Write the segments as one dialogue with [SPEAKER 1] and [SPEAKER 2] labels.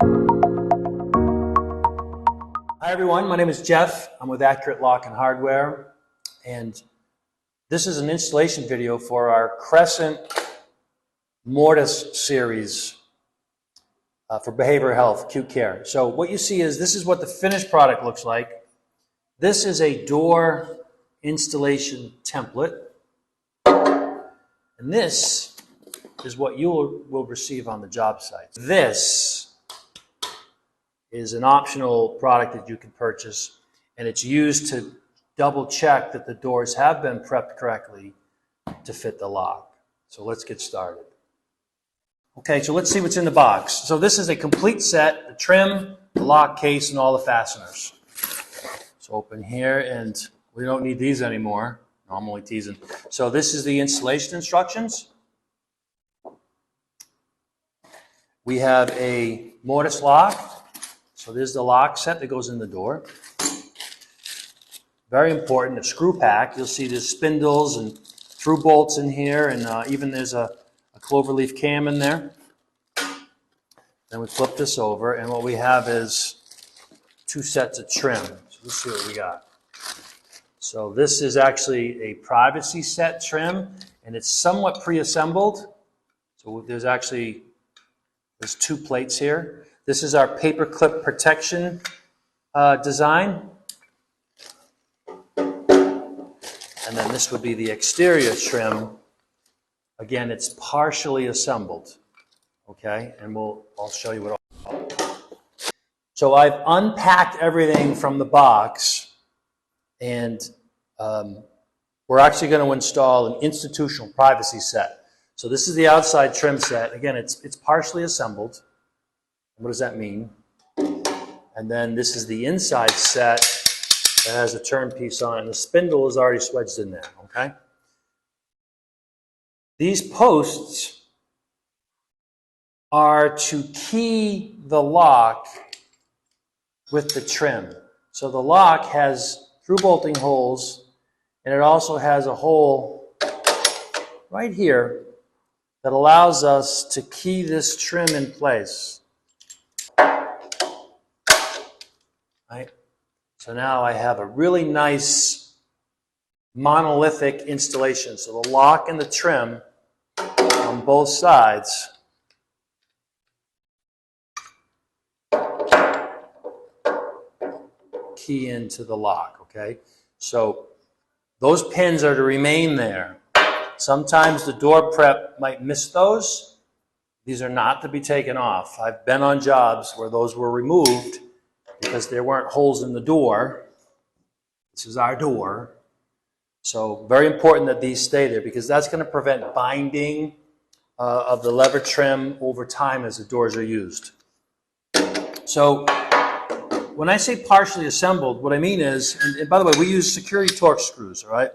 [SPEAKER 1] Hi everyone, my name is Jeff. I'm with Accurate Lock and Hardware, and this is an installation video for our Crescent Mortise series for behavioral health, acute care. So what you see is this is what the finished product looks like. This is a door installation template, and this is what you will receive on the job site. This is an optional product that you can purchase, and it's used to double check that the doors have been prepped correctly to fit the lock. So let's get started. Okay, so let's see what's in the box. So this is a complete set, the trim, the lock case, and all the fasteners. So open here, and we don't need these anymore. No, I'm only teasing. So this is the installation instructions. We have a mortise lock. So there's the lock set that goes in the door. Very important, a screw pack. You'll see there's spindles and through bolts in here, and even there's a cloverleaf cam in there. Then we flip this over, and what we have is two sets of trim. So let's see what we got. So this is actually a privacy set trim, and it's somewhat pre-assembled. So there's two plates here. This is our paper clip protection design. And then this would be the exterior trim. Again, it's partially assembled. Okay, and I'll show you what all. So I've unpacked everything from the box, and we're actually going to install an institutional privacy set. So this is the outside trim set. Again, it's partially assembled. What does that mean? And then this is the inside set that has a turn piece on it, and the spindle is already swedged in there, okay? These posts are to key the lock with the trim. So the lock has through bolting holes, and it also has a hole right here that allows us to key this trim in place. Right? So now I have a really nice monolithic installation. So the lock and the trim on both sides key into the lock, okay? So those pins are to remain there. Sometimes the door prep might miss those. These are not to be taken off. I've been on jobs where those were removed because there weren't holes in the door. This is our door. So very important that these stay there, because that's going to prevent binding of the lever trim over time as the doors are used. So when I say partially assembled, what I mean is, and by the way, we use security Torx screws, all right?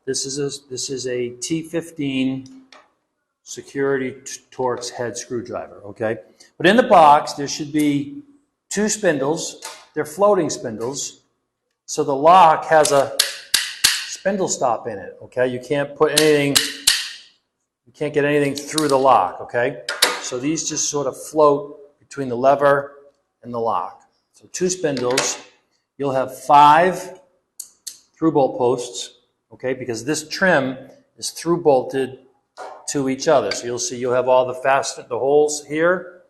[SPEAKER 1] This is a T15 security Torx head screwdriver, okay? But in the box, there should be two spindles. They're floating spindles. So the lock has a spindle stop in it, okay? You can't put anything, you can't get anything through the lock, okay? So these just sort of float between the lever and the lock. So two spindles. You'll have 5 through bolt posts, okay? Because this trim is through bolted to each other. So you'll have all the holes here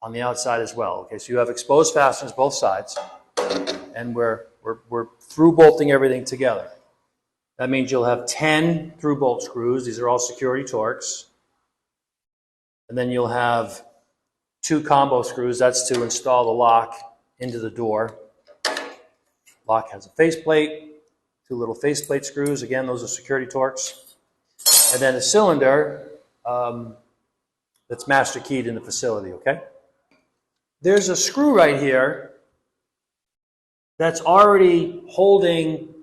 [SPEAKER 1] on the outside as well. Okay, so you have exposed fasteners both sides, and we're through bolting everything together. That means you'll have 10 through bolt screws. These are all security Torx. And then you'll have 2 combo screws. That's to install the lock into the door. Lock has a faceplate, 2 little faceplate screws. Again, those are security Torx. And then a cylinder that's master keyed in the facility, okay? There's a screw right here that's already holding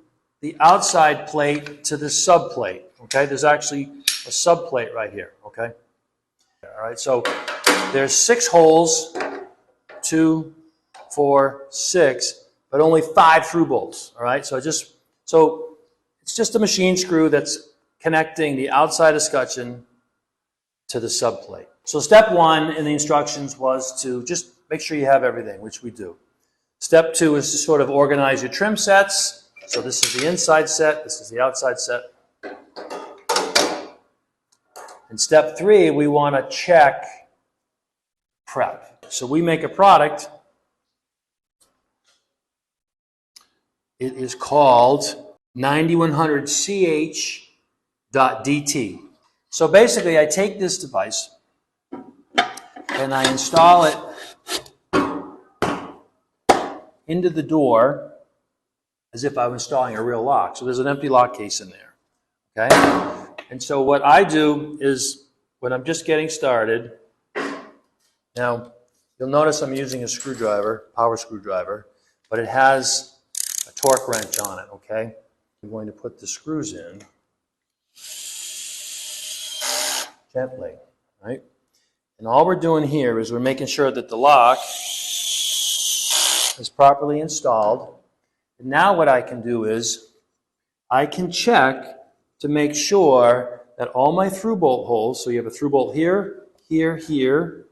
[SPEAKER 1] the outside plate to the subplate, okay? There's actually a subplate right here, okay? All right, so there's 6 holes, 2, 4, 6, but only 5 through bolts, all right? So it's just a machine screw that's connecting the outside escutcheon to the subplate. So step 1 in the instructions was to just make sure you have everything, which we do. Step 2 is to sort of organize your trim sets. So this is the inside set, this is the outside set. And step 3, we want to check prep. So we make a product. It is called 9100ch.dt. So basically, I take this device and I install it into the door as if I was installing a real lock. So there's an empty lock case in there. Okay? And so what I do is, when I'm just getting started, now you'll notice I'm using a screwdriver, power screwdriver, but it has a torque wrench on it, okay? I'm going to put the screws in gently, right? And all we're doing here is we're making sure that the lock is properly installed. And now what I can do is I can check to make sure that all my through bolt holes, so you have a through bolt here, here, here.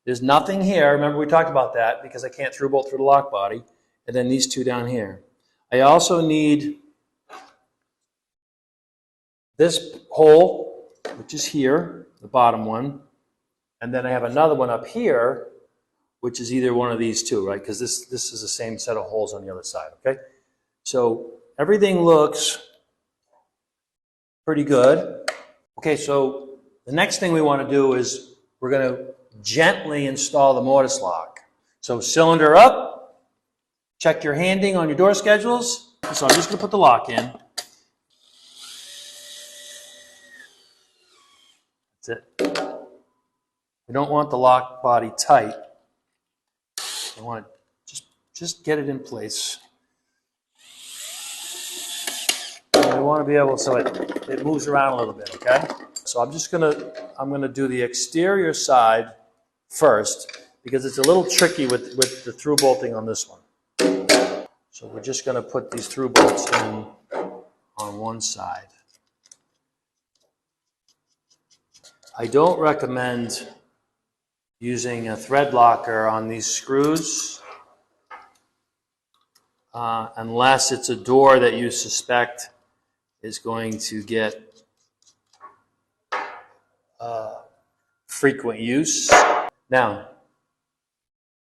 [SPEAKER 1] There's nothing here. Remember we talked about that because I can't through bolt through the lock body. And then these two down here. I also need this hole, which is here, the bottom one. And then I have another one up here, which is either one of these two, right? Because this is the same set of holes on the other side, okay? So everything looks pretty good. Okay, so the next thing we want to do is we're going to gently install the mortise lock. So cylinder up, check your handing on your door schedules. So I'm just going to put the lock in. That's it. We don't want the lock body tight. I want to just get it in place. And we want to be able, so it moves around a little bit, okay? So I'm gonna do the exterior side first because it's a little tricky with the through bolting on this one. So we're just gonna put these through bolts in on one side. I don't recommend using a thread locker on these screws unless it's a door that you suspect is going to get frequent use. Now,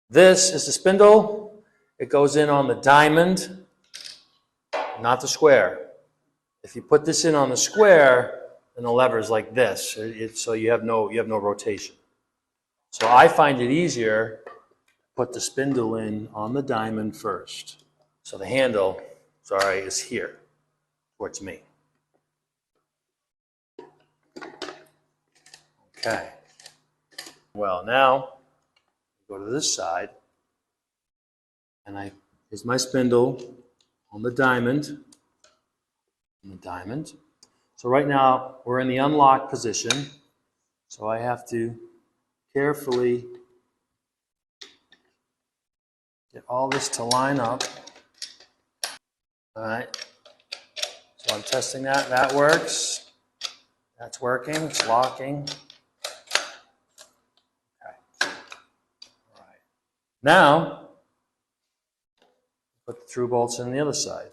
[SPEAKER 1] this is the spindle. It goes in on the diamond, not the square. If you put this in on the square, then the lever is like this, so you have no rotation. So I find it easier to put the spindle in on the diamond first. So the handle, sorry, is here towards me. Okay. Well, now go to this side, and here's my spindle on the diamond. So right now we're in the unlock position. So I have to carefully get all this to line up. All right. So I'm testing that. That works. That's working. It's locking. Okay. All right. Now, put the through bolts in the other side.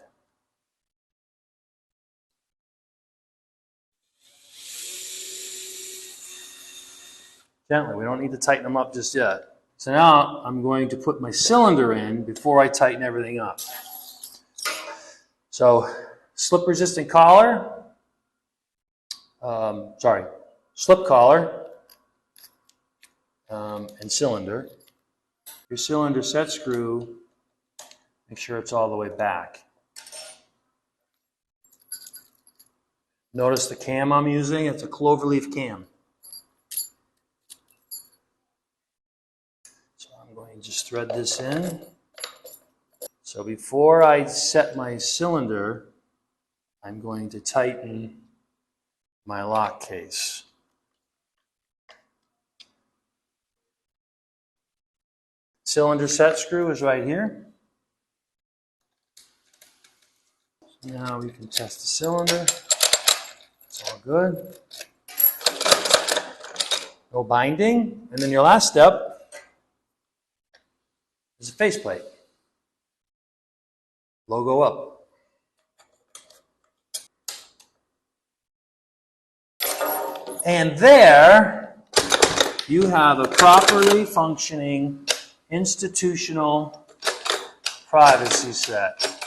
[SPEAKER 1] Gently. We don't need to tighten them up just yet. So now I'm going to put my cylinder in before I tighten everything up. So slip-resistant collar, slip collar and cylinder. Your cylinder set screw, make sure it's all the way back. Notice the cam I'm using, it's a cloverleaf cam. So I'm going to just thread this in. So before I set my cylinder, I'm going to tighten my lock case. Cylinder set screw is right here. Now we can test the cylinder. It's all good. No binding. And then your last step is a faceplate. Logo up. And there you have a properly functioning institutional privacy set.